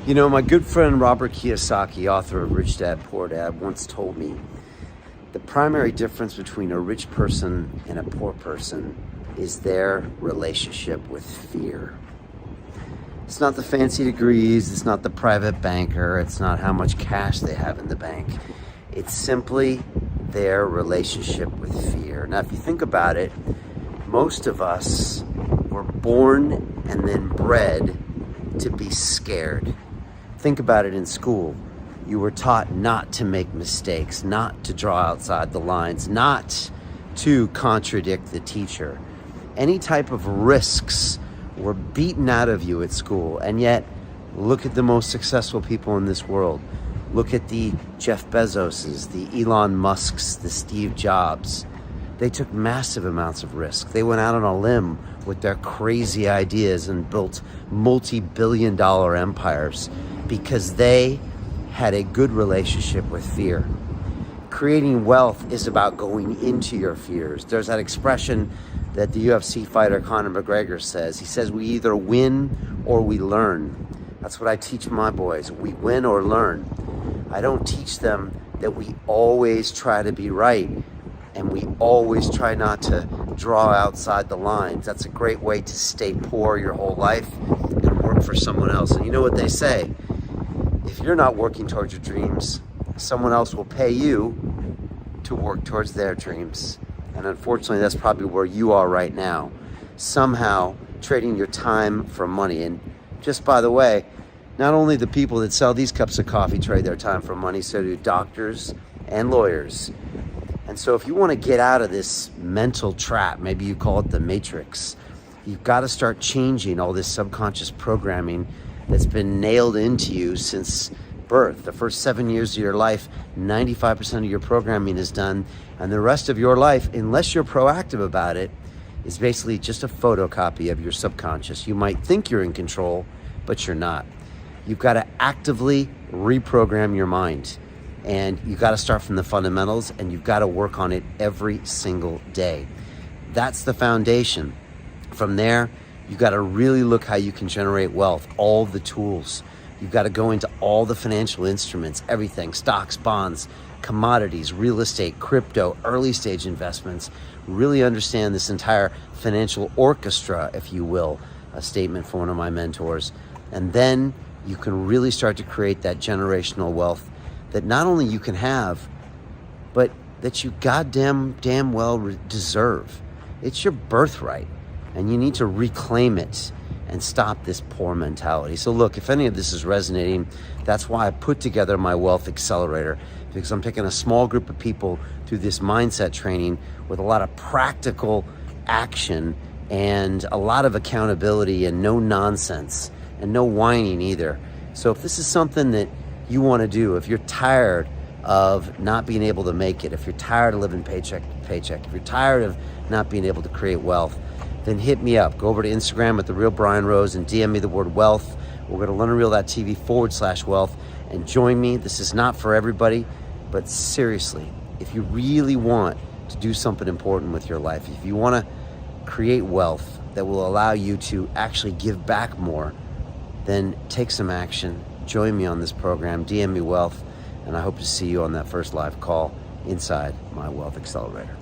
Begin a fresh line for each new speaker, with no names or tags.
You know, my good friend Robert Kiyosaki, author of Rich Dad, Poor Dad, once told me the primary difference between a rich person and a poor person is their relationship with fear. It's not the fancy degrees, it's not the private banker, it's not how much cash they have in the bank. It's simply their relationship with fear. Now, if you think about it, most of us were born and then bred to be scared. Think about it in school. You were taught not to make mistakes, not to draw outside the lines, not to contradict the teacher. Any type of risks were beaten out of you at school. And yet, look at the most successful people in this world. Look at the Jeff Bezoses, the Elon Musks, the Steve Jobs. They took massive amounts of risk. They went out on a limb with their crazy ideas and built multi-billion-dollar empires because they had a good relationship with fear. Creating wealth is about going into your fears. There's that expression that the UFC fighter Conor McGregor says. He says, we either win or we learn. That's what I teach my boys. We win or learn. I don't teach them that we always try to be right and we always try not to draw outside the lines. That's a great way to stay poor your whole life and work for someone else. And you know what they say? If you're not working towards your dreams, someone else will pay you to work towards their dreams. And unfortunately, that's probably where you are right now. Somehow trading your time for money. And just by the way, not only the people that sell these cups of coffee trade their time for money, so do doctors and lawyers. And so if you want to get out of this mental trap, maybe you call it the matrix, you've got to start changing all this subconscious programming that's been nailed into you since birth. The first 7 years of your life, 95% of your programming is done. And the rest of your life, unless you're proactive about it, is basically just a photocopy of your subconscious. You might think you're in control, but you're not. You've got to actively reprogram your mind. And you've got to start from the fundamentals, and you've got to work on it every single day. That's the foundation. From there, you've got to really look how you can generate wealth, all the tools. You've got to go into all the financial instruments, everything, stocks, bonds, commodities, real estate, crypto, early stage investments. Really understand this entire financial orchestra, if you will, a statement from one of my mentors. And then you can really start to create that generational wealth that not only you can have, but that you damn well deserve. It's your birthright, and you need to reclaim it and stop this poor mentality. So look, if any of this is resonating, that's why I put together my Wealth Accelerator, because I'm taking a small group of people through this mindset training with a lot of practical action and a lot of accountability and no nonsense and no whining either. So if this is something that you want to do, if you're tired of not being able to make it, if you're tired of living paycheck to paycheck, if you're tired of not being able to create wealth, then hit me up. Go over to Instagram at The Real Brian Rose and DM me the word wealth. We're going to learnreal.tv/wealth and join me. This is not for everybody, but seriously, if you really want to do something important with your life, if you want to create wealth that will allow you to actually give back more, then take some action. Join me on this program, DM me wealth, and I hope to see you on that first live call inside my Wealth Accelerator.